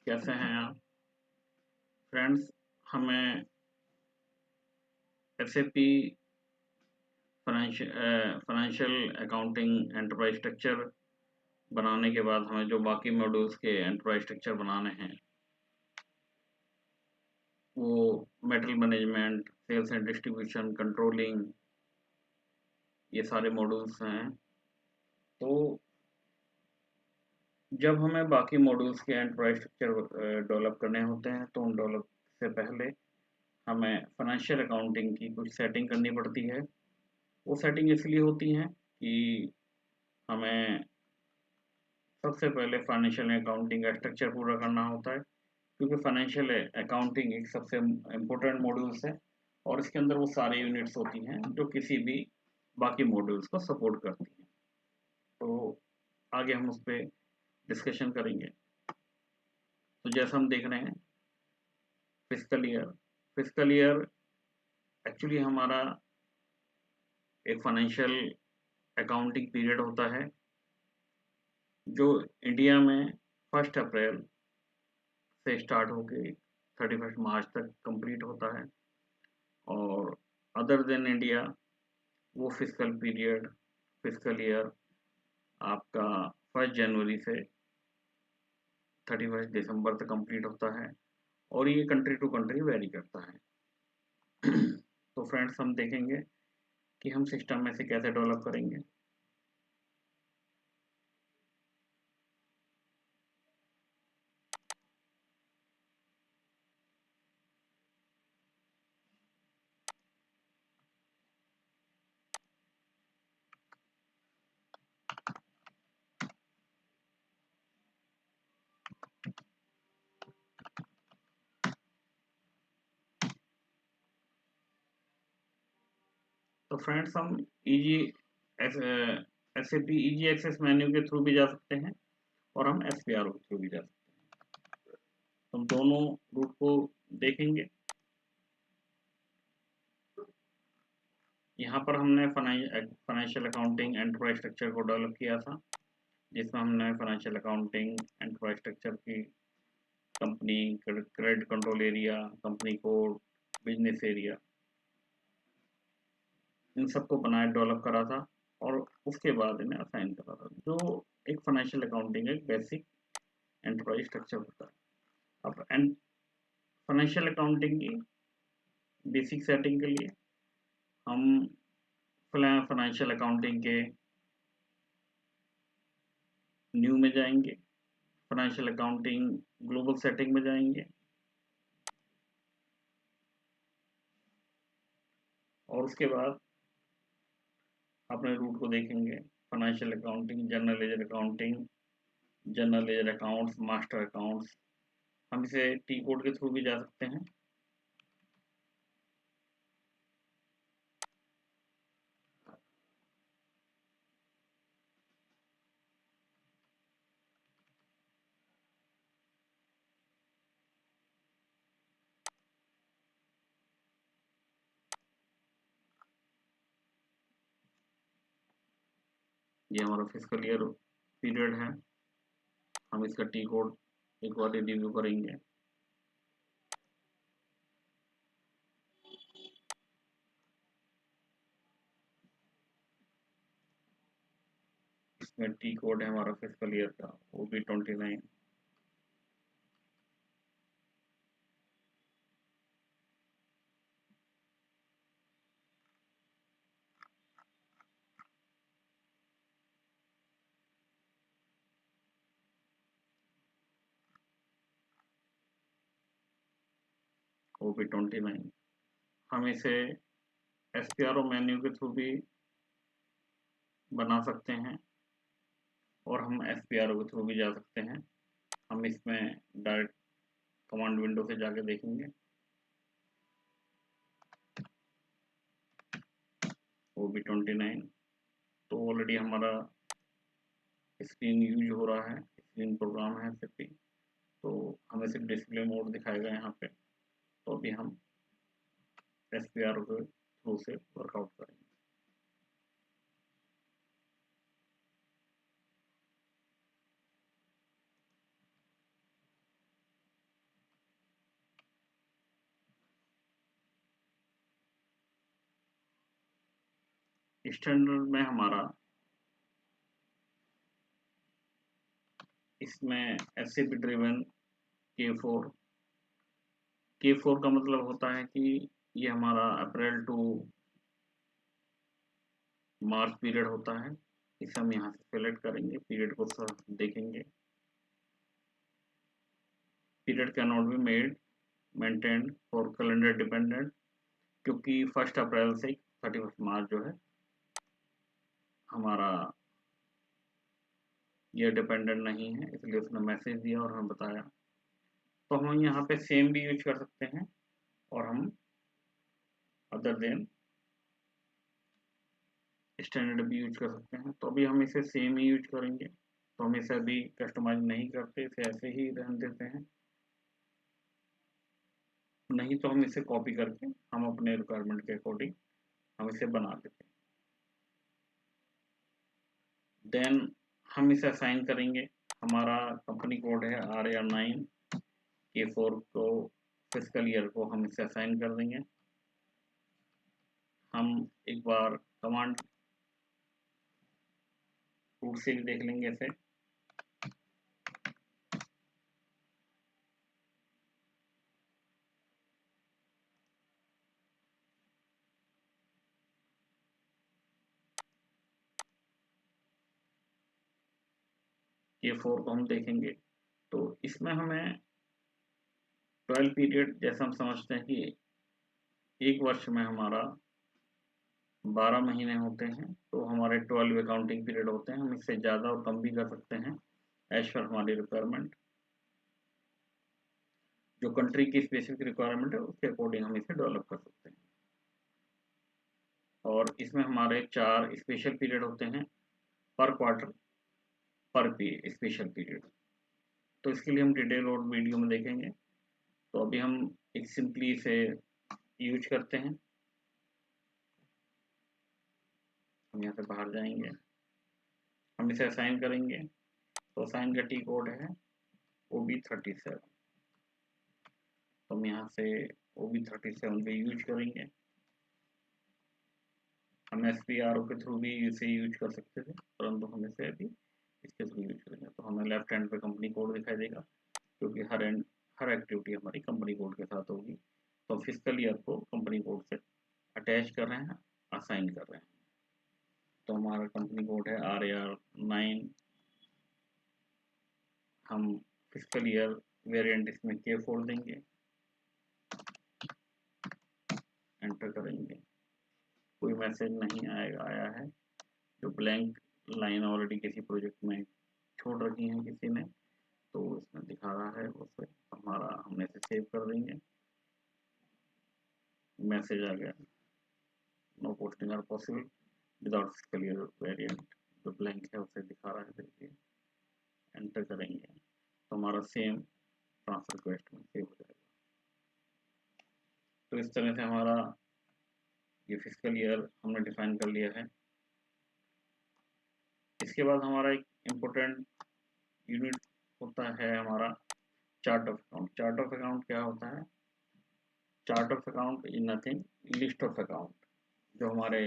कैसे हैं आप फ्रेंड्स। हमें SAP financial accounting enterprise structure बनाने के बाद हमें जो बाकी मॉड्यूल्स के एंटरप्राइज स्ट्रक्चर बनाने हैं वो metal management, sales and distribution, controlling, ये सारे मॉड्यूल्स हैं। तो जब हमें बाकी मॉड्यूल्स के एंटरप्राइज स्ट्रक्चर डेवलप करने होते हैं तो उन डेवलप से पहले हमें फाइनेंशियल अकाउंटिंग की कुछ सेटिंग करनी पड़ती है। वो सेटिंग इसलिए होती हैं कि हमें सबसे पहले फाइनेंशियल अकाउंटिंग का स्ट्रक्चर पूरा करना होता है, क्योंकि फाइनेंशियल अकाउंटिंग एक सबसे इम्पोर्टेंट मॉड्यूल्स है और इसके अंदर वो सारी यूनिट्स होती हैं जो किसी भी बाकी मॉड्यूल्स को सपोर्ट करती हैं। तो आगे हम उस पर डिस्कशन करेंगे। तो जैसा हम देख रहे हैं, फिजिकल ईयर एक्चुअली हमारा एक फाइनेंशियल अकाउंटिंग पीरियड होता है जो इंडिया में 1 अप्रैल से स्टार्ट होके 31 मार्च तक कंप्लीट होता है। और अदर देन इंडिया वो फिजिकल ईयर आपका 1 जनवरी से 31 दिसंबर तक कंप्लीट होता है और ये कंट्री टू कंट्री वेरी करता है। तो फ्रेंड्स, हम देखेंगे कि हम सिस्टम में से कैसे डेवलप करेंगे। तो फ्रेंड्स, हम easy SAP easy access menu के थ्रू भी जा सकते हैं और हम एसपीआरओ के थ्रू भी जा सकते हैं। तो हम दोनों रूट को देखेंगे। यहाँ पर हमने फाइनेंशियल अकाउंटिंग एंटरप्राइज स्ट्रक्चर को डेवलप किया था, जिसमें हमने फाइनेंशियल अकाउंटिंग एंटरप्राइज स्ट्रक्चर की company, credit control area, company code, business area, इन सबको बनाया, डेवलप करा था और उसके बाद इन्हें असाइन करा था, जो एक फाइनेंशियल अकाउंटिंग एक बेसिक एंटरप्राइज स्ट्रक्चर होता है। अब फाइनेंशियल अकाउंटिंग की बेसिक सेटिंग के लिए हम फाइनेंशियल अकाउंटिंग के न्यू में जाएंगे, फाइनेंशियल अकाउंटिंग ग्लोबल सेटिंग में जाएंगे और उसके बाद अपने रूट को देखेंगे। Financial accounting, general ledger accounting, general ledger accounts, master accounts, हम इसे टी कोड के थ्रू भी जा सकते हैं। ये हमारा फिजिकल ईयर पीरियड है, हम इसका टी कोड एक बार रिव्यू करेंगे। इसमें टी कोड है हमारा फिजिकल ईयर का, वो भी 29। वो भी 29। हम इसे एसपीआरओ मेन्यू के थ्रू भी बना सकते हैं और हम एसपीआरओ के थ्रू भी जा सकते हैं। हम इसमें डायरेक्ट कमांड विंडो से जाके देखेंगे। वो भी 29। तो ऑलरेडी हमारा स्क्रीन यूज हो रहा है, स्क्रीन प्रोग्राम है सिर्फ, तो हमें सिर्फ डिस्प्ले मोड दिखाएगा यहाँ पे। तो अभी हम एसपीआरओ के थ्रू से वर्कआउट करेंगे। स्टैंडर्ड में हमारा इसमें एसएपी ड्रिवन K4 का मतलब होता है कि ये हमारा अप्रैल टू मार्च पीरियड होता है। इसे हम यहाँ से सिलेक्ट करेंगे, पीरियड को देखेंगे। Period can not be made maintained for calendar dependent, क्योंकि 1 अप्रैल से 31 मार्च जो है हमारा ये डिपेंडेंट नहीं है, इसलिए उसने मैसेज दिया और हमें बताया। तो हम यहाँ पे सेम भी यूज कर सकते हैं और हम अदर देन स्टैंडर्ड भी यूज कर सकते हैं। तो अभी हम इसे सेम ही यूज करेंगे, तो हम इसे अभी कस्टमाइज नहीं करते, इसे ऐसे ही रहने देते हैं। नहीं तो हम इसे कॉपी करके हम अपने रिक्वायरमेंट के अकॉर्डिंग हम इसे बना देते हैं। देन हम इसे असाइन करेंगे। हमारा कंपनी कोड है RAR9, K4 को फिजिकल ईयर को हम इसे असाइन कर देंगे। हम एक बार कमांड रूट से भी देख लेंगे इसे। K4 को हम देखेंगे तो इसमें हमें 12 पीरियड, जैसा हम समझते हैं कि एक वर्ष में हमारा 12 महीने होते हैं, तो हमारे 12 अकाउंटिंग पीरियड होते हैं। हम इससे ज़्यादा और कम भी कर सकते हैं एज पर हमारी रिक्वायरमेंट। जो कंट्री की स्पेसिफिक रिक्वायरमेंट है उसके अकॉर्डिंग हम इसे डेवलप कर सकते हैं। और इसमें हमारे 4 स्पेशल पीरियड होते हैं पर क्वार्टर, पर पे स्पेशल पीरियड। तो इसके लिए हम डिटेल और वीडियो में देखेंगे। तो अभी हम एक सिंपली इसे यूज करते हैं। हम यहाँ से बाहर जाएंगे, हम इसे असाइन करेंगे। तो असाइन का टी कोड है OB37। तो हम यहाँ से OB37 पे यूज करेंगे। हम SPRO के थ्रू भी इसे यूज कर सकते थे, परंतु हम इसे अभी इसके थ्रू यूज करेंगे। तो हमें लेफ्ट हैंड पे कंपनी कोड दिखाई देगा, क्योंकि हर एक्टिविटी हमारी कंपनी कोड के साथ होगी। तो फिजिकल ईयर को कंपनी कोड से अटैच कर रहे हैं, असाइन कर रहे हैं। तो हमारा कंपनी कोड है RAR9। हम फिजिकल ईयर वेरिएंट इसमें K4 देंगे, एंटर करेंगे। कोई मैसेज नहीं आया है, जो ब्लैंक लाइन ऑलरेडी किसी प्रोजेक्ट में छोड़ रखी है किसी ने, तो इसमें दिखा रहा है उसे हमारा, हमने इसे सेव कर देंगे। मैसेज आ गया, no posting are possible without physical year variant. जो ब्लैंक है उसे दिखा रहा है, देखिए। एंटर करेंगे तो हमारा सेम ट्रांसफर रिक्वेस्ट में सेव हो जाएगा। तो इस तरह से हमारा ये फिजिकल ईयर हमने डिफाइन कर लिया है। इसके बाद हमारा एक इम्पोर्टेंट यूनिट होता है हमारा chart of account. Chart of account क्या होता है? Chart of account is nothing, list of account. जो हमारे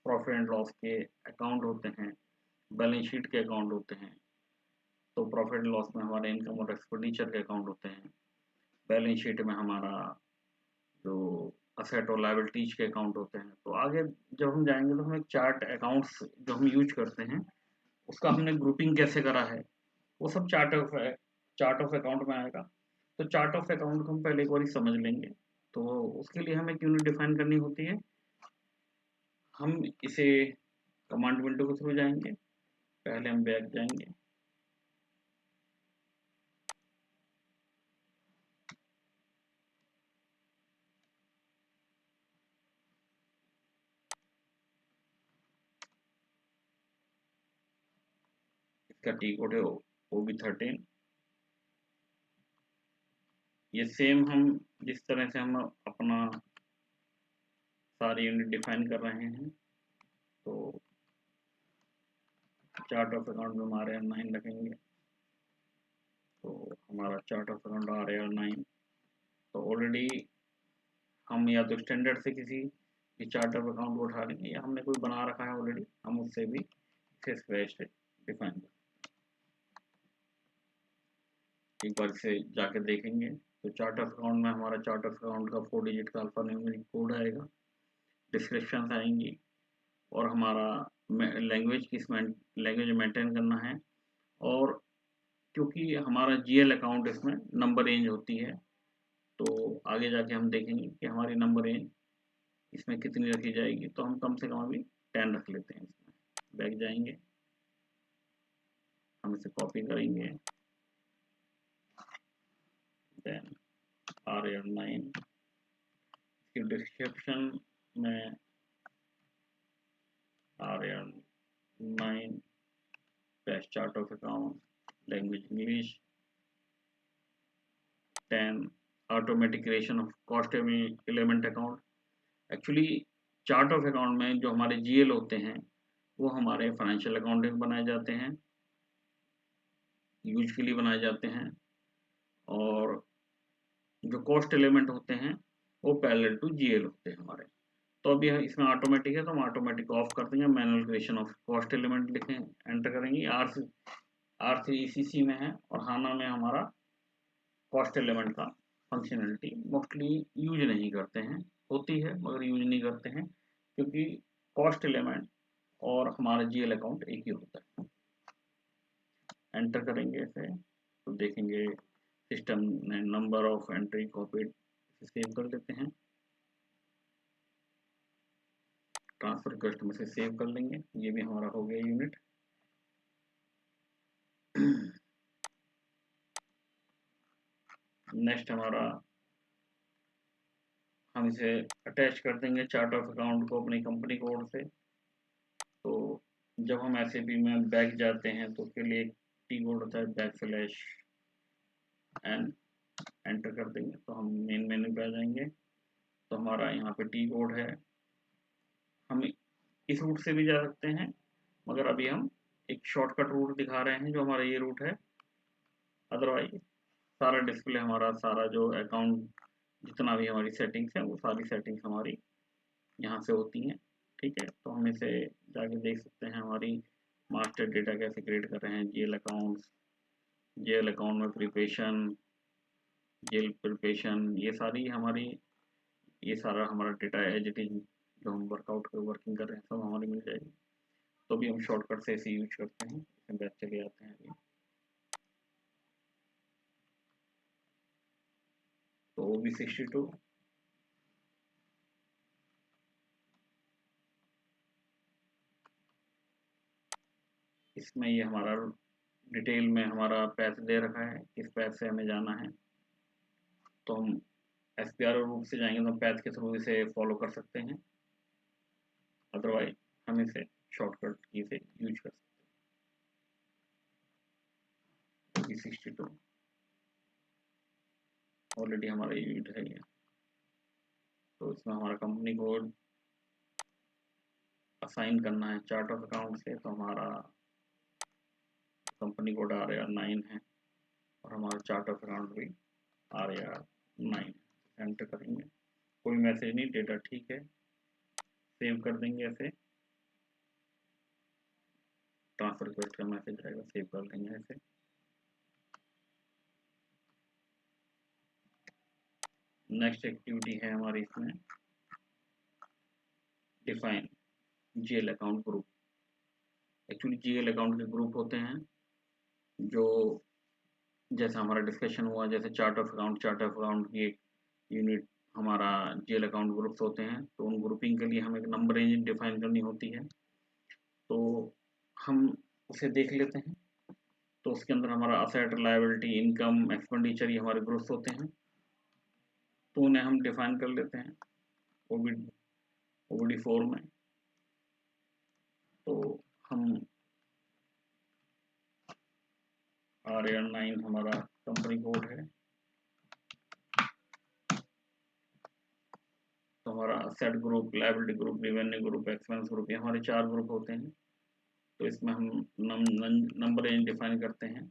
प्रॉफिट एंड लॉस के अकाउंट होते हैं, बैलेंस शीट के अकाउंट होते हैं। तो प्रॉफिट एंड लॉस में हमारे इनकम और एक्सपेंडिचर के अकाउंट होते हैं। बैलेंस शीट में हमारा जो असेट और लायबिलिटीज के अकाउंट होते हैं। तो आगे जब हम जाएंगे तो हमें चार्ट अकाउंट्स जो हम यूज करते हैं उसका हमने ग्रुपिंग कैसे करा है, वो सब चार्ट ऑफ अकाउंट में आएगा। तो चार्ट ऑफ अकाउंट को हम पहले एक बार समझ लेंगे। तो उसके लिए हमें एक यूनिट डिफाइन करनी होती है। हम इसे कमांड विंडो के थ्रू जाएंगे। पहले हम बैक जाएंगे, इसका टी कोड है OB13। ये सेम हम जिस तरह से हम अपना सारी यूनिट डिफाइन कर रहे हैं, तो चार्ट ऑफ अकाउंट में हमारे 9 रखेंगे। तो हमारा चार्ट ऑफ अकाउंट RAR9। तो ऑलरेडी हम या तो स्टैंडर्ड से किसी ये चार्ट ऑफ अकाउंट को उठा लेंगे, या हमने कोई बना रखा है ऑलरेडी, हम उससे भी इसे स्क्रैच से डिफाइन कर, एक बार इसे जाके देखेंगे। तो चार्ट ऑफ अकाउंट में हमारा चार्ट ऑफ अकाउंट का 4 डिजिट का अल्फा न्यूमेरिक कोड आएगा, डिस्क्रिप्शन आएंगी, और हमारा लैंग्वेज लैंग्वेज मेंटेन करना है। और क्योंकि हमारा जीएल अकाउंट इसमें नंबर रेंज होती है, तो आगे जाके हम देखेंगे कि हमारी नंबर रेंज इसमें कितनी रखी जाएगी। तो हम कम से कम अभी 10 रख लेते हैं। इसमें बैक जाएंगे, हम इसे कॉपी करेंगे, देन RA9 की डिस्क्रिप्शन में RA9 cash chart of account, language English, 10 automatic creation of cost element account. Actually chart of account में जो हमारे जीएल होते हैं वो हमारे फाइनेंशियल अकाउंटिंग बनाए जाते हैं, यूज के लिए बनाए जाते हैं, और जो कॉस्ट एलिमेंट होते हैं वो पैरेलल टू जीएल होते हैं हमारे। तो अभी इसमें ऑटोमेटिक है तो हम ऑटोमेटिक ऑफ कर देंगे, manual creation of cost element लिखें, एंटर करेंगे। R3 ECC में है, और हाना में हमारा कॉस्ट एलिमेंट का फंक्शनलिटी मोस्टली यूज नहीं करते हैं, होती है मगर यूज नहीं करते हैं, क्योंकि कॉस्ट एलिमेंट और हमारा जीएल अकाउंट एक ही होता है। एंटर करेंगे इसे तो देखेंगे सिस्टम ने number of entry copied save कर लेते हैं, ट्रांसफर रिक्वेस्ट में से सेव कर लेंगे। ये भी हमारा हो गया यूनिट। नेक्स्ट हमारा, हम इसे अटैच कर देंगे चार्ट ऑफ अकाउंट को अपनी कंपनी कोड से। तो जब हम SAP में बैक जाते हैं तो उसके लिए टी कोड होता है, \n, एंटर कर देंगे तो हम मेन मेन्यू पे आ जाएंगे। तो हमारा यहाँ पे टी कोड है, हम इस रूट से भी जा सकते हैं, मगर अभी हम एक शॉर्टकट रूट दिखा रहे हैं जो हमारा ये रूट है। अदरवाइज सारा डिस्प्ले हमारा, सारा जो अकाउंट जितना भी हमारी सेटिंग्स है वो सारी सेटिंग्स हमारी यहाँ से होती हैं। ठीक है, तो हम इसे जाके देख सकते हैं, हमारी मास्टर डेटा कैसे क्रिएट कर रहे हैं, जीएल अकाउंट में प्रिपरेशन, जीएल प्रिपरेशन, ये सारी हमारी, ये सारा हमारा डेटा एज इट इज जो हम वर्किंग कर रहे हैं सब हमारी मिल जाएगी। तो भी हम शॉर्टकट से इसे यूज करते हैं। बैक चले जाते हैं अभी, तो OB62 इसमें ये हमारा डिटेल में हमारा पैथ दे रखा है, किस पैथ से हमें जाना है। तो हम SPR रूट से जाएंगे तो हम पैथ के थ्रू इसे फॉलो कर सकते हैं, अदरवाइज हम इसे शॉर्टकट की से यूज कर सकते हैं। OB62 ऑलरेडी हमारा यूज है ये, तो इसमें हमारा कंपनी कोड असाइन करना है चार्ट ऑफ अकाउंट से। तो हमारा कंपनी कोड RAR9 है, और हमारा चार्ट ऑफ अकाउंट भी RAR9। एंटर करेंगे, कोई मैसेज नहीं, डेटा ठीक है, सेव कर देंगे ऐसे। ट्रांसफर रिक्वेस्ट का मैसेज आएगा, सेव कर देंगे ऐसे। नेक्स्ट एक्टिविटी है हमारी इसमें define GL account group. Actually GL account के ग्रुप होते हैं जो, जैसा हमारा डिस्कशन हुआ, जैसे चार्ट ऑफ अकाउंट की एक यूनिट हमारा जीएल अकाउंट ग्रुप्स होते हैं, तो उन ग्रुपिंग के लिए हमें एक नंबर रेंज डिफाइन करनी होती है। तो हम उसे देख लेते हैं। तो उसके अंदर हमारा असेट, लायबिलिटी, इनकम, एक्सपेंडिचर, ये हमारे ग्रुप्स होते हैं, तो उन्हें हम डिफाइन कर लेते हैं OBD4 में। तो हम RAR9 हमारा कंपनी कोड है, तो हमारा asset group, liability group, revenue group, expense group, ये हमारे 4 ग्रुप होते हैं। तो इसमें हम नंबर रेंज डिफाइन करते हैं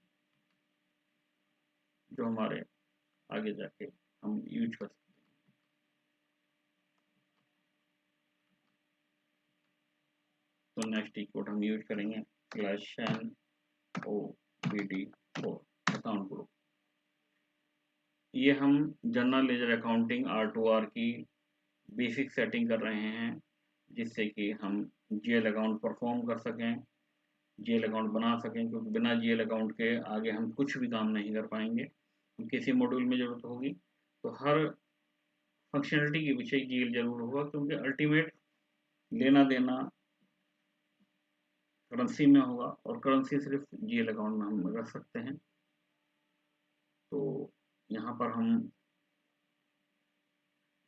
जो हमारे आगे जाके हम यूज कर सकते तो नेक्स्ट टी कोड हम यूज करेंगे /NOBD4 अकाउंट ग्रुप। ये हम जनरल लेजर अकाउंटिंग R2R की बेसिक सेटिंग कर रहे हैं, जिससे कि हम GL अकाउंट परफॉर्म कर सकें, GL अकाउंट बना सकें, क्योंकि बिना GL अकाउंट के आगे हम कुछ भी काम नहीं कर पाएंगे। किसी मॉड्यूल में ज़रूरत होगी तो हर फंक्शनलिटी के पीछे GL जरूर होगा, क्योंकि अल्टीमेट लेना देना करेंसी में होगा और करेंसी सिर्फ GL अकाउंट में हम रख सकते हैं। तो यहाँ पर हम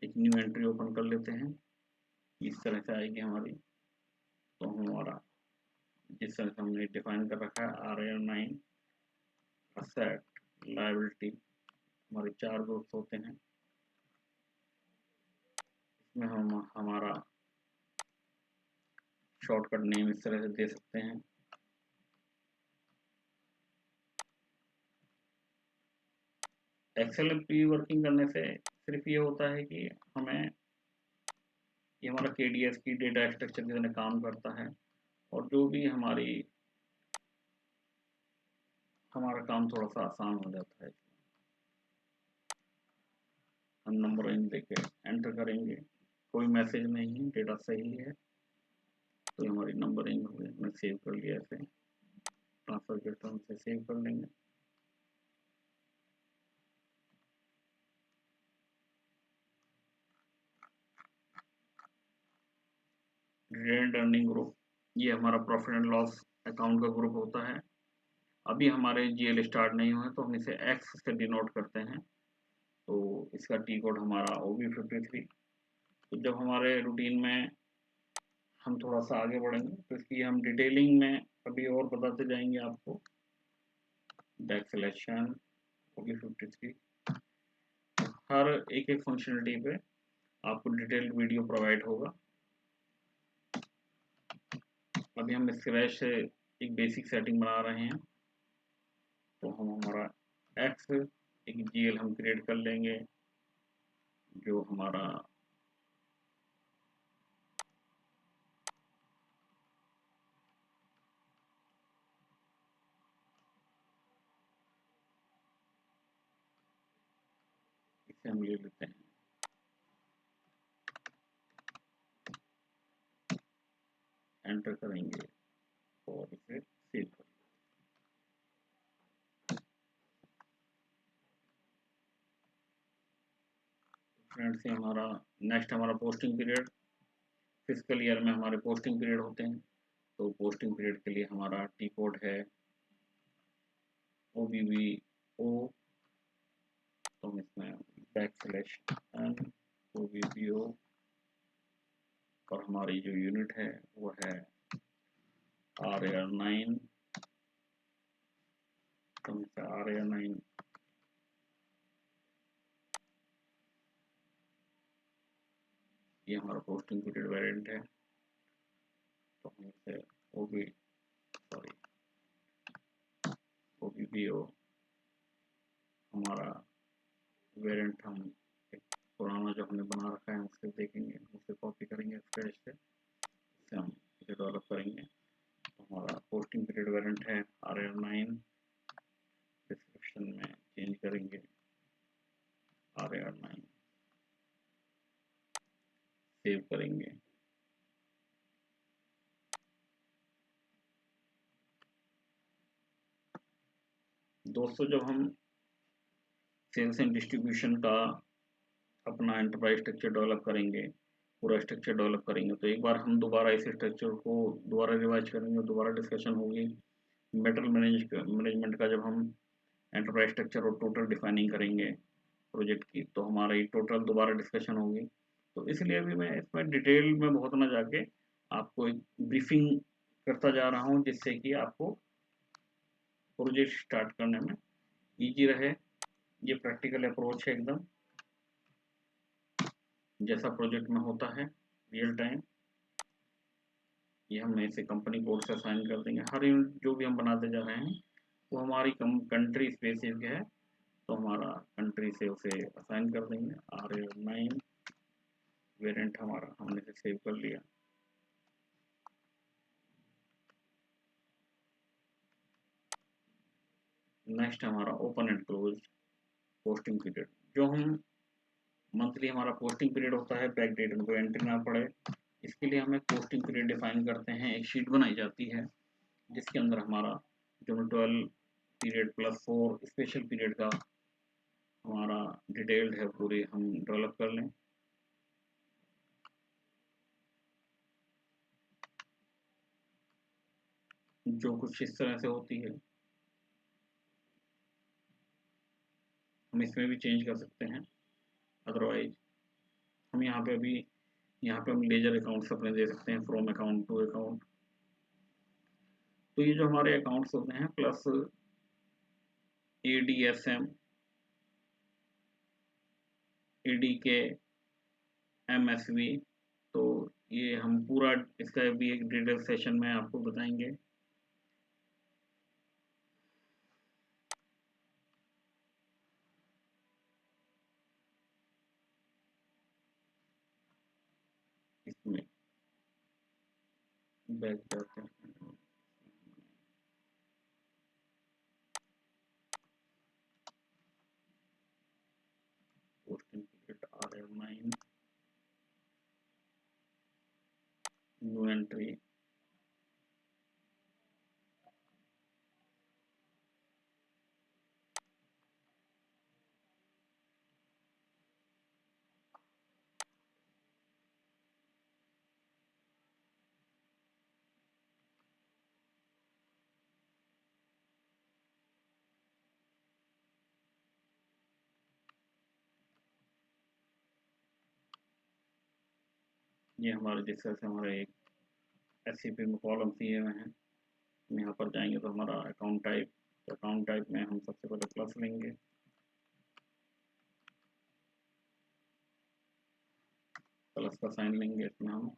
एक न्यू एंट्री ओपन कर लेते हैं, इस तरह से आएगी हमारी। तो हमारा जिस तरह से हमने डिफाइन कर रखा है RAR9 असेट लायबिलिटी, हमारे 4 ग्रुप्स होते हैं। इसमें हम हमारा शॉर्टकट नेम इस तरह से दे सकते हैं। एक्सेल पे वर्किंग करने से सिर्फ ये होता है कि हमें ये हमारा KDS की डेटा स्ट्रक्चर की तरह काम करता है, और जो भी हमारा काम थोड़ा सा आसान हो जाता है। हम नंबर इन देके एंटर करेंगे, कोई मैसेज नहीं है, डेटा सही है, तो हमारी नंबरिंग हो गई। मैं सेव कर लिया, ऐसे ट्रांसफर के टर्म से सेव कर लेंगे। रिटेन्ड अर्निंग ग्रुप, ये हमारा प्रॉफिट एंड लॉस अकाउंट का ग्रुप होता है। अभी हमारे GL स्टार्ट नहीं हुए, तो हम इसे X से डिनोट करते हैं। तो इसका टी कोड हमारा OB53। तो जब हमारे रूटीन में हम थोड़ा सा आगे बढ़ेंगे तो इसकी हम डिटेलिंग में अभी और बताते जाएंगे आपको। बैकस्लैश OB53, हर एक फंक्शनलिटी पे आपको डिटेल्ड वीडियो प्रोवाइड होगा। अभी हम स्क्रैच से एक बेसिक सेटिंग बना रहे हैं, तो हम हमारा X एक GL हम क्रिएट कर लेंगे, जो हमारा इसे हम ले लेते हैं, एंटर करेंगे और इसे सेव कर। फ्रेंड्स से हमारा नेक्स्ट हमारा पोस्टिंग पीरियड, फिजिकल ईयर में हमारे पोस्टिंग पीरियड होते हैं। तो पोस्टिंग पीरियड के लिए हमारा टी कोड है OBBO। तो हम इसमें /N OBBO, और हमारी जो यूनिट है वो है RAR9। तो हम इसे RAR9 ये हमारा पोस्टिंग पीरियड वेरिएंट है। तो हम इसे OBBO हमारा वेरिएंट हम एक पुराना जो हमने बना रखा है उससे देखेंगे, उससे कॉपी करेंगे स्क्रैच से, इससे हम इसे डेवलप करेंगे। तो हमारा पोस्टिंग पीरियड वेरिएंट है RAR9, डिस्क्रिप्शन में चेंज करेंगे RAR9, सेव करेंगे। दोस्तों, जब हम सेल्स एंड डिस्ट्रीब्यूशन का अपना एंटरप्राइज स्ट्रक्चर डेवलप करेंगे, पूरा स्ट्रक्चर डेवलप करेंगे, तो एक बार हम दोबारा इस स्ट्रक्चर को दोबारा रिवाइज करेंगे, दोबारा डिस्कशन होगी। मेटल मैनेजमेंट का जब हम एंटरप्राइज स्ट्रक्चर और टोटल डिफाइनिंग करेंगे प्रोजेक्ट की, तो हमारी टोटल दोबारा डिस्कशन होगी। तो इसलिए अभी मैं इसमें डिटेल में बहुत ना जाके आपको एक ब्रीफिंग करता जा रहा हूँ, जिससे कि आपको प्रोजेक्ट स्टार्ट करने में ईजी रहे। ये प्रैक्टिकल अप्रोच है एकदम, जैसा प्रोजेक्ट में होता है रियल टाइम। ये हम इसे कंपनी कोड से असाइन कर देंगे। हर यूनिट जो भी हम बनाते जा रहे हैं वो हमारी कंट्री स्पेसिफिक है, तो हमारा कंट्री से उसे असाइन कर देंगे। RAR9 वेरिएंट हमारा हमने से सेव कर लिया। नेक्स्ट हमारा open and close posting period. जो हम मंथली हमारा पोस्टिंग पीरियड होता है, बैक डेट में कोई एंट्री ना पड़े, इसके लिए हमें पोस्टिंग पीरियड डिफाइन करते हैं। एक शीट बनाई जाती है जिसके अंदर हमारा जो 12 पीरियड प्लस 4 स्पेशल पीरियड का हमारा डिटेल्ड है, पूरी हम डेवलप कर लें। जो कुछ इस तरह से होती है, हम इसमें भी चेंज कर सकते हैं। अदरवाइज हम यहाँ पे अभी यहाँ पे हम लेजर अकाउंट्स अपने दे सकते हैं, फ्रॉम अकाउंट टू अकाउंट। तो ये जो हमारे अकाउंट्स होते हैं प्लस ADSM, ADK, MSV, तो ये हम पूरा इसका भी एक डिटेल सेशन में आपको बताएंगे। इसमें बैक जाते हैं, posting period RM9, new entry, ये हमारे जिस तरह से हमारे एक SCP में कॉलम दिए हुए हैं। हम यहाँ पर जाएंगे तो हमारा अकाउंट टाइप में हम सबसे पहले प्लस लेंगे, प्लस का साइन लेंगे। इसमें हम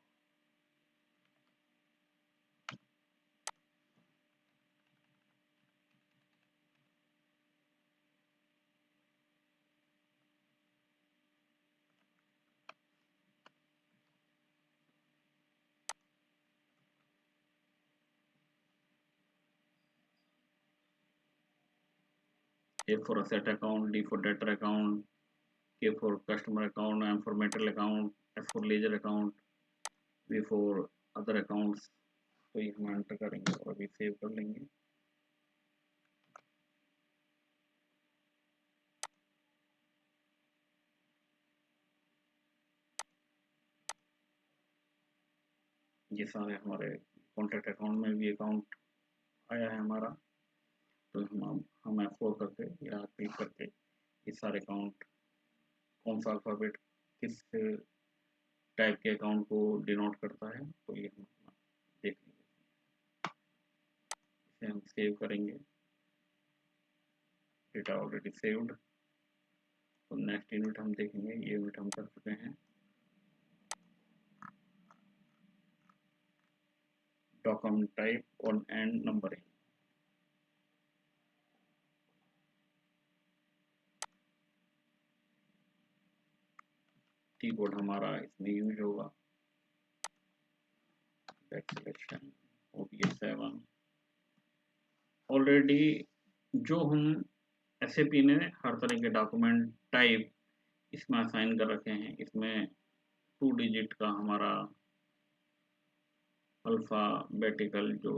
A for asset account, D for debtor account, K for customer account, M for material account, S for ledger account, V for other accounts। तो ये हम एंटर करेंगे और अभी सेव कर लेंगे। ये सारे हमारे कॉन्ट्रैक्ट अकाउंट में भी अकाउंट आया है हमारा। तो हम F4 करके या क्लिक करके ये सारे अकाउंट कौन सा अल्फ़ाबेट किस टाइप के अकाउंट को डिनोट करता है, तो ये हम देख लेंगे। इसे हम सेव करेंगे, डेटा ऑलरेडी सेव्ड। तो नेक्स्ट यूनिट हम देखेंगे, ये यूनिट हम कर चुके हैं। डॉक्यूमेंट टाइप और एंड नंबरिंग। कीबोर्ड हमारा इसमें यूज होगा, सिलेक्शन OBS7। ऑलरेडी जो हम SAP ने हर तरह के डॉक्यूमेंट टाइप इसमें असाइन कर रखे हैं। इसमें 2 डिजिट का हमारा अल्फ़ाबेटिकल जो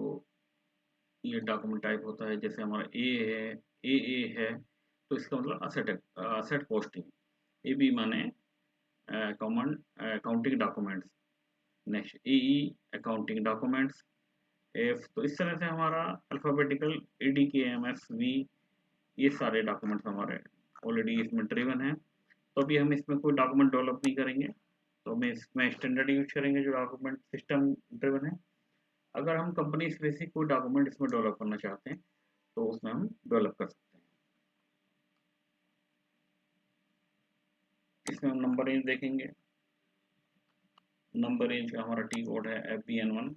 ये डॉक्यूमेंट टाइप होता है, जैसे हमारा AA है, तो इसका मतलब असेट पोस्टिंग। AB माने common accounting documents. Next AE accounting documents. F तो इस तरह से हमारा अल्फ़ाबेटिकल ADK MSV ये सारे डॉक्यूमेंट्स हमारे ऑलरेडी इसमें ड्रिवन है। तो अभी हम इसमें कोई डॉक्यूमेंट डेवलप नहीं करेंगे, तो हम इसमें स्टैंडर्ड यूज करेंगे जो डॉक्यूमेंट सिस्टम ड्रिवन है। अगर हम कंपनी स्पेसिफिक कोई डॉक्यूमेंट इसमें डेवलप करना चाहते हैं तो उसमें हम डेवलप कर सकते हैं। इसमें हम नंबर रेंज देखेंगे। नंबर रेंज का हमारा टी कोड है FBN1,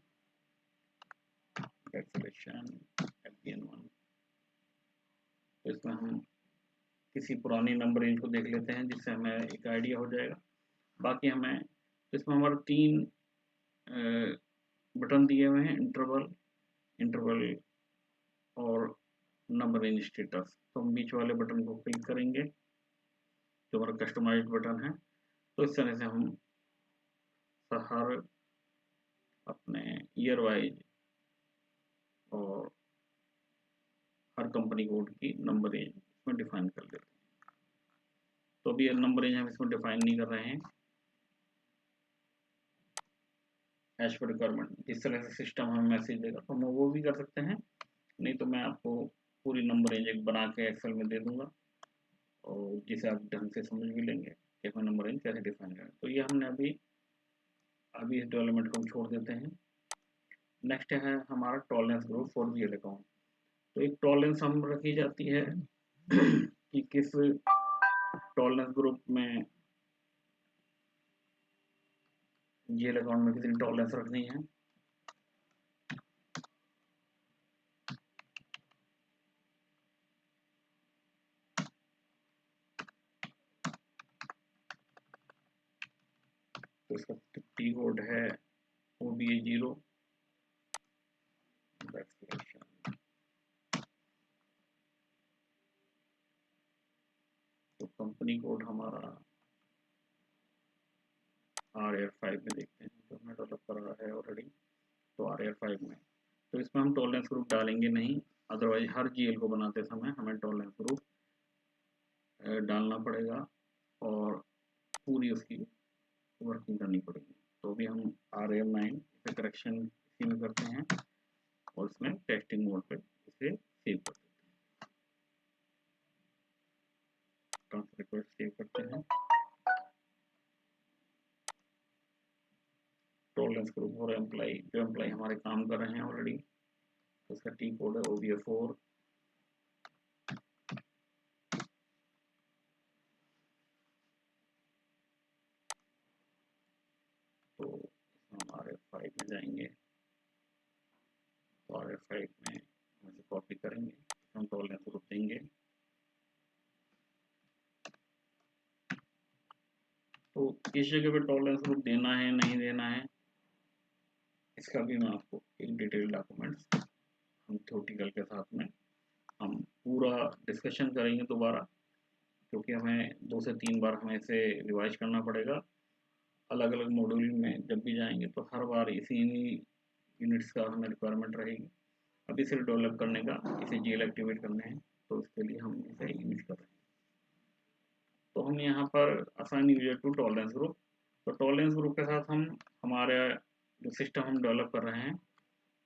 सिलेक्शन FBN1। तो इसमें हम किसी पुरानी नंबर रेंज को देख लेते हैं जिससे हमें एक आइडिया हो जाएगा। बाकी हमें इसमें हमारे 3 बटन दिए हुए हैं, इंटरवल और नंबर रेंज स्टेटस, तो हम बीच वाले बटन को क्लिक करेंगे जो हमारा कस्टमाइज्ड बटन है। तो इस तरह से हम हर अपने ईयर वाइज और हर कंपनी कोड की नंबर रेंज इसमें डिफाइन कर लेते हैं। तो अभी नंबर रेंज हम इसमें डिफाइन नहीं कर रहे हैं, एज पर रिक्वायरमेंट जिस तरह से सिस्टम हमें मैसेज देगा तो हम वो भी कर सकते हैं, नहीं तो मैं आपको पूरी नंबर रेंज एक बना के एक्सेल में दे दूंगा और जिसे आप ढंग से समझ भी लेंगे कि हमें नंबर रेंज कैसे डिफाइन करें। तो ये हमने अभी इस डेवलपमेंट को हम छोड़ देते हैं। नेक्स्ट है हमारा tolerance group for GL account. तो एक टॉलरेंस हम रखी जाती है कि किस टॉलरेंस ग्रुप में जीएल अकाउंट में कितनी टॉलरेंस रखनी है। तो इसका टी कोड है OBA 0 तो कंपनी कोड हमारा RR5 में देखते हैं जो हमने डेवलप कर रहा है ऑलरेडी। तो RR5 में तो इसमें हम टॉलरेंस ग्रुप डालेंगे नहीं, अदरवाइज हर जीएल को बनाते समय हमें टॉलरेंस ग्रुप डालना पड़ेगा और पूरी उसकी वर्किंग करनी पड़ेगी। तो अभी हम RM9 इसे करेक्शन इसी में करते हैं और इसमें टेस्टिंग मोड पे इसे सेव कर देते हैं, ट्रांसफर रिक्वेस्ट सेव करते हैं। टॉलरेंस ग्रुप और एम्प्लॉय, जो एम्प्लॉय हमारे काम कर रहे हैं ऑलरेडी, तो उसका टी कोड है OBA4। तो हम RF5 में जाएंगे, तो RF5 में हम इसे कॉपी करेंगे, हम टॉलरेंस ग्रुप देंगे। तो किस जगह पे टॉलरेंस ग्रुप देना है नहीं देना है इसका भी मैं आपको एक डिटेल डॉक्यूमेंट्स हम थ्योरेटिकल के साथ में हम पूरा डिस्कशन करेंगे दोबारा, क्योंकि हमें 2 से 3 बार हमें इसे रिवाइज करना पड़ेगा। अलग अलग मॉड्यूल में जब भी जाएंगे तो हर बार इसी यूनिट्स का हमें रिक्वायरमेंट रहेगी। अब इसे डेवलप करने का, इसे जीएल एक्टिवेट करने हैं तो इसके लिए हम इसे यूज कर रहे हैं। तो हम यहाँ पर assign user to tolerance group, तो टॉलरेंस ग्रुप के साथ हम हमारे जो सिस्टम हम डेवलप कर रहे हैं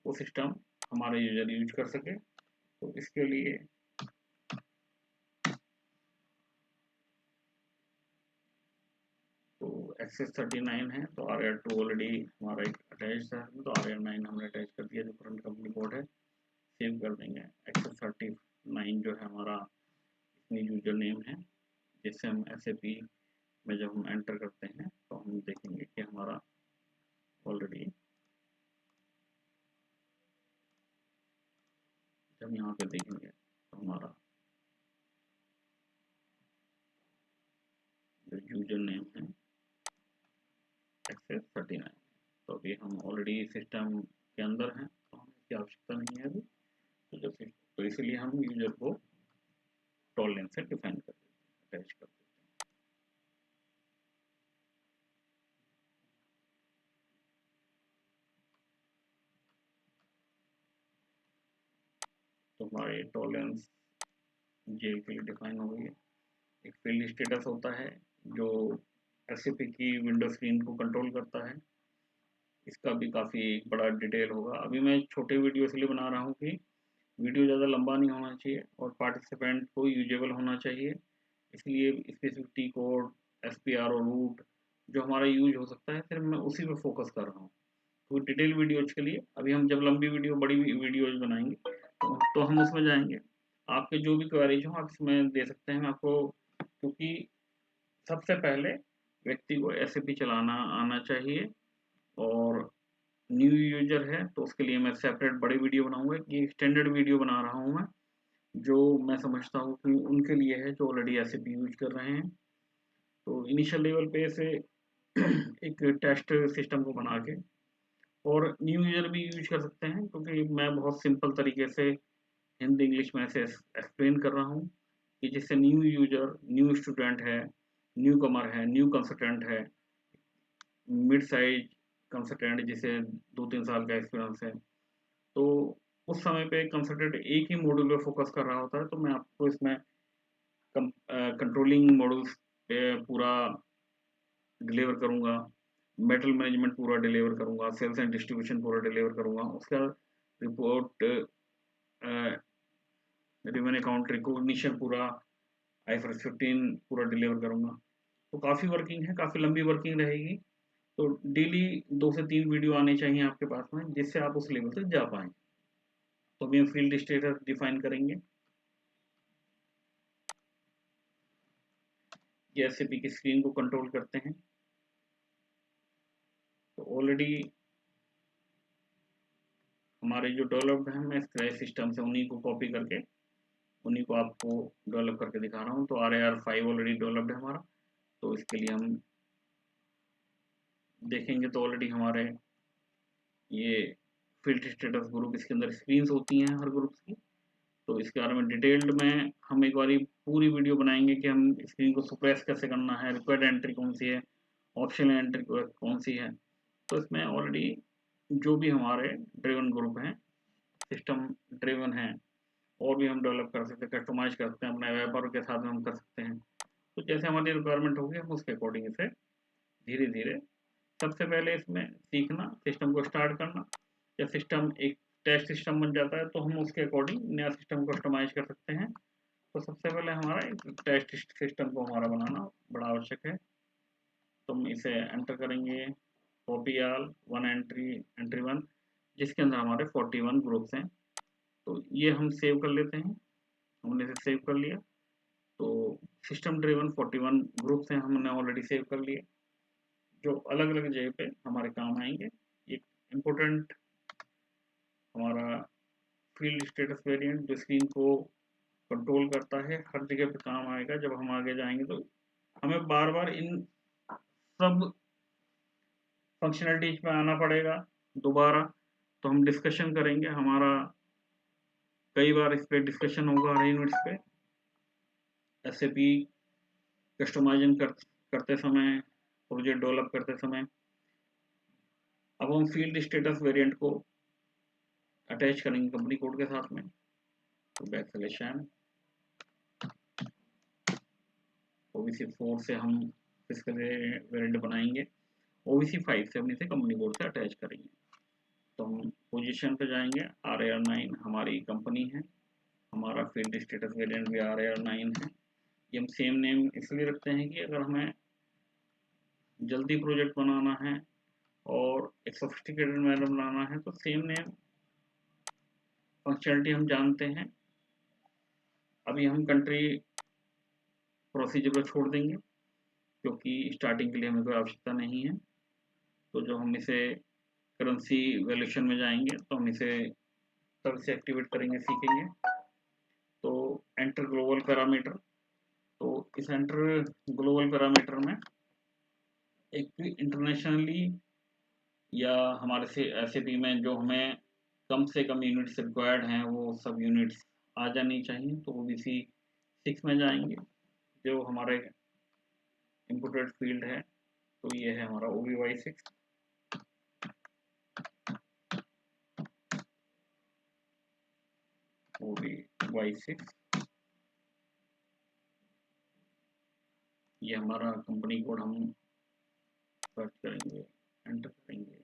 वो सिस्टम हमारे यूजर यूज कर सके। तो इसके लिए तो एक्सेस 39 है, तो RR2 ऑलरेडी हमारा एक अटैच था, तो RR9 हमने अटैच कर दिया जो करंट कंपनी कोड है, सेव कर देंगे। एक्सेस 39 जो है हमारा इसमें यूजर नेम है, जिससे हम SAP में जब हम एंटर करते हैं तो हम देखेंगे कि हमारा ऑलरेडी जब यहाँ पे देखेंगे तो हमारा जो यूजर नेम है एक्सेस 39, तो अभी हम ऑलरेडी सिस्टम के अंदर हैं तो हमें इसकी आवश्यकता नहीं है अभी। तो जब तो इसलिए हम यूजर को टॉलरेंस से डिफाइन कर देते हैं, अटैच कर देते हैं। तो हमारे टॉलरेंस जेल के लिए डिफाइन हो गई है। एक फील्ड स्टेटस होता है जो SAP की विंडो स्क्रीन को कंट्रोल करता है, इसका भी काफ़ी बड़ा डिटेल होगा। अभी मैं छोटे वीडियो इसलिए बना रहा हूँ कि वीडियो ज़्यादा लंबा नहीं होना चाहिए और पार्टिसिपेंट को यूजेबल होना चाहिए, इसलिए स्पेसिफिक टी कोड, SPR और रूट जो हमारा यूज हो सकता है सिर्फ मैं उसी पे फोकस कर रहा हूँ। तो डिटेल वीडियोज के लिए अभी हम जब लंबी वीडियो बड़ी वीडियोज बनाएंगे तो हम उसमें जाएंगे। आपके जो भी क्वेरीज हो आप इसमें दे सकते हैं आपको, क्योंकि सबसे पहले व्यक्ति को SAP चलाना आना चाहिए और न्यू यूजर है तो उसके लिए मैं सेपरेट बड़ी वीडियो बनाऊंगा। ये एक्सटेंडेड वीडियो बना रहा हूँ मैं, जो मैं समझता हूँ कि उनके लिए है जो ऑलरेडी SAP यूज कर रहे हैं। तो इनिशियल लेवल पे से एक टेस्ट सिस्टम को बना के और न्यू यूजर भी यूज कर सकते हैं, क्योंकि मैं बहुत सिंपल तरीके से हिंदी इंग्लिश में ऐसे एक्सप्लेन कर रहा हूँ कि जिससे न्यू यूजर, न्यू स्टूडेंट है, न्यू कमर है, न्यू कंसल्टेंट है, मिड साइज कंसल्टेंट जिसे 2-3 साल का एक्सपीरियंस है, तो उस समय पे कंसल्टेंट एक ही मॉड्यूल पे फोकस कर रहा होता है, तो मैं आपको इसमें कंट्रोलिंग मॉड्यूल्स पे पूरा डिलीवर करूँगा, मेटल मैनेजमेंट पूरा डिलीवर करूँगा, सेल्स एंड डिस्ट्रीब्यूशन पूरा डिलीवर करूँगा, उसके बाद रिपोर्ट रेवेन्यू अकाउंट रिकॉग्निशन पूरा आईएफआरएस 15 पूरा डिलीवर करूँगा। तो काफ़ी वर्किंग है, काफ़ी लंबी वर्किंग रहेगी। तो डेली 2 से 3 वीडियो आने चाहिए आपके पास में, जिससे आप उस लेवल तक जा पाएँ। तो अभी हम फील्ड स्टेटस डिफाइन करेंगे। ये एसएपी की स्क्रीन को कंट्रोल करते हैं। तो ऑलरेडी हमारे जो डेवलप्ड हैं, मैं स्क्रैच सिस्टम से उन्हीं को कॉपी करके उन्हीं को आपको डेवलप करके दिखा रहा हूँ। तो RAR5 ऑलरेडी डेवलप्ड है हमारा। तो इसके लिए हम देखेंगे तो ऑलरेडी हमारे ये फील्ड स्टेटस ग्रुप, इसके अंदर स्क्रीन्स होती हैं हर ग्रुप्स की। तो इसके बारे में डिटेल्ड में हम एक बारी पूरी वीडियो बनाएंगे कि हम स्क्रीन को सप्रेस कैसे करना है, रिक्वायर्ड एंट्री कौन सी है, ऑप्शनल एंट्री कौन सी है। तो इसमें ऑलरेडी जो भी हमारे ड्रिवन ग्रुप हैं, सिस्टम ड्रिवन हैं, और भी हम डेवलप कर सकते हैं, कस्टमाइज कर सकते हैं, अपने व्यापारों के साथ में हम कर सकते हैं। तो जैसे हमारी रिक्वायरमेंट होगी हम उसके अकॉर्डिंग इसे धीरे धीरे, सबसे पहले इसमें सीखना, सिस्टम को स्टार्ट करना। जब सिस्टम एक टेस्ट सिस्टम बन जाता है तो हम उसके अकॉर्डिंग नया सिस्टम कस्टमाइज कर सकते हैं। तो सबसे पहले हमारा एक टेस्ट सिस्टम को हमारा बनाना बड़ा आवश्यक है। तो हम इसे एंटर करेंगे, copy all, one entry, entry one, जिसके अंदर हमारे 41 ग्रुप्स हैं। तो ये हम सेव कर लेते हैं। हमने इसे सेव कर लिया। तो सिस्टम ड्रिवन 41 ग्रुप्स हैं, हमने ऑलरेडी सेव कर लिए, जो अलग अलग जगह पे हमारे काम आएंगे। एक इम्पोर्टेंट हमारा फील्ड स्टेटस वेरिएंट जो स्क्रीन को कंट्रोल करता है, हर जगह पे काम आएगा। जब हम आगे जाएंगे तो हमें बार बार इन सब फंक्शनलिटीज पे आना पड़ेगा दोबारा। तो हम डिस्कशन करेंगे, हमारा कई बार इस पे डिस्कशन होगा हर यूनिट्स पे, एसएपी कस्टमाइजिंग करते समय, प्रोजेक्ट डेवलप करते समय। अब हम फील्ड स्टेटस वेरिएंट को अटैच करेंगे कंपनी कोड के साथ में। तो बैक सिलेक्शन, ओबीसी 4 से हम इसके वेरिएंट बनाएंगे, ओबीसी 5 से हम इसे कंपनी कोड से अटैच करेंगे। तो हम पोजीशन पे जाएंगे, RAR9 हमारी कंपनी है, हमारा फील्ड स्टेटस वेरिएंट भी RAR9 है। ये हम सेम नेम इसलिए रखते हैं कि अगर हमें जल्दी प्रोजेक्ट बनाना है और एक सोफिस्टिकेटेड मैनर बनाना है तो सेम नेम फंक्शनलिटी हम जानते हैं। अभी हम कंट्री प्रोसीजर को छोड़ देंगे क्योंकि स्टार्टिंग के लिए हमें कोई आवश्यकता नहीं है। तो जो हम इसे करेंसी वैल्यूएशन में जाएंगे तो हम इसे तब से एक्टिवेट करेंगे, सीखेंगे। तो एंटर ग्लोबल पैरामीटर, तो इस एंटर ग्लोबल पैरामीटर में एक इंटरनेशनली या हमारे से एसएपी में जो हमें कम से कम यूनिट्स रिक्वायर्ड हैं वो सब यूनिट्स आ जानी चाहिए। तो ओबीसी 6 में जाएंगे, जो हमारे इम्पोर्टेड फील्ड है। तो ये है हमारा OBY6। OBY6 ये हमारा कंपनी कोड हम सर्च करेंगे, एंटर करेंगे।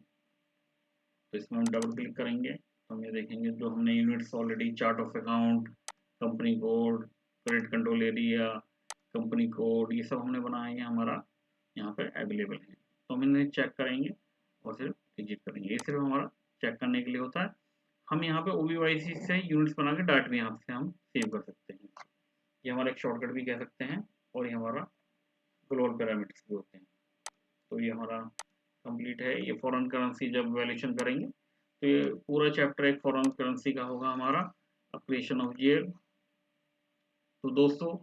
तो इसमें हम डबल क्लिक करेंगे तो हम ये देखेंगे जो हमने units already, chart of account, company code, credit control area, company code, ये सब हमने बनाए हैं, हमारा यहाँ पे अवेलेबल है। तो हम इन्हें चेक करेंगे और सिर्फ एग्जिट करेंगे। ये सिर्फ हमारा चेक करने के लिए होता है। हम यहाँ पे OBY6 से यूनिट्स बना के डायरेक्टली यहाँ से हम सेव कर सकते हैं। ये हमारा एक शॉर्टकट भी कह सकते हैं, और ये हमारा ग्लोबल पैरामीटर्स भी होते हैं। तो ये हमारा कंप्लीट है। ये फॉरेन करेंसी जब वैल्यूएशन करेंगे तो ये पूरा चैप्टर एक फॉरेन करेंसी का होगा हमारा, क्रिएशन ऑफ जीएल। तो दोस्तों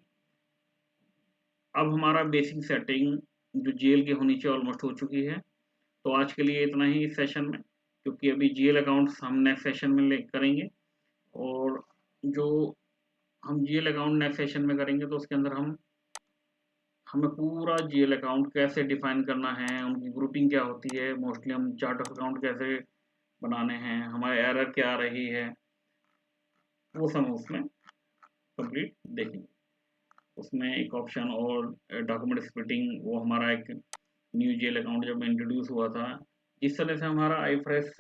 अब हमारा बेसिक सेटिंग जो जीएल की होनी चाहिए ऑलमोस्ट हो चुकी है। तो आज के लिए इतना ही इस सेशन में, क्योंकि अभी जीएल अकाउंट्स हम नेक्स्ट सेशन में करेंगे। और जो हम जीएल अकाउंट नेक्स्ट सेशन में करेंगे तो उसके अंदर हमें पूरा जीएल अकाउंट कैसे डिफाइन करना है, उनकी ग्रुपिंग क्या होती है, मोस्टली हम चार्ट ऑफ अकाउंट कैसे बनाने हैं, हमारे एरर क्या आ रही है, वो सब उसमें कंप्लीट देखेंगे। उसमें एक ऑप्शन और डॉक्यूमेंट स्प्लिटिंग, वो हमारा एक न्यू जेल अकाउंट जब इंट्रोड्यूस हुआ था, इस तरह से हमारा आईफ्रेस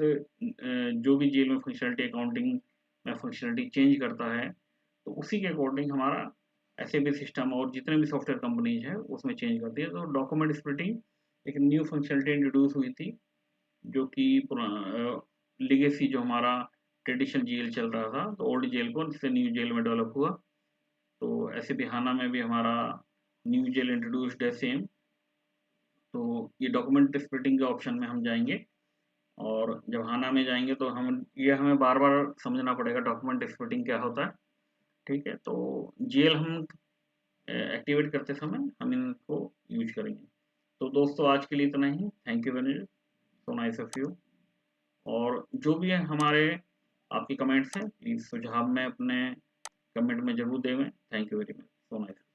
जो भी जेल में फंक्शनलिटी अकाउंटिंग में फंक्शनलिटी चेंज करता है, तो उसी के अकॉर्डिंग हमारा एसएपी सिस्टम और जितने भी सॉफ्टवेयर कंपनीज है उसमें चेंज करती है। तो डॉक्यूमेंट स्प्लिटिंग एक न्यू फंक्शनलिटी इंट्रोड्यूस हुई थी, जो कि लिगेसी जो हमारा ट्रेडिशनल जेल चल रहा था, तो ओल्ड जेल को इससे न्यू जेल में डेवलप हुआ। तो ऐसे भी हाना में भी हमारा न्यू जेल इंट्रोड्यूस्ड है सेम। तो ये डॉक्यूमेंट स्प्लिटिंग के ऑप्शन में हम जाएंगे, और जब हाना में जाएंगे तो हमें बार बार समझना पड़ेगा डॉक्यूमेंट स्प्लिटिंग क्या होता है। ठीक है, तो जेल हम एक्टिवेट करते समय हम इनको यूज करेंगे। तो दोस्तों आज के लिए इतना ही। Thank you very much, so nice of you. और जो भी है हमारे आपके कमेंट्स हैं, प्लीज़ सुझाव में अपने कमेंट में ज़रूर देवें। Thank you very much, so nice.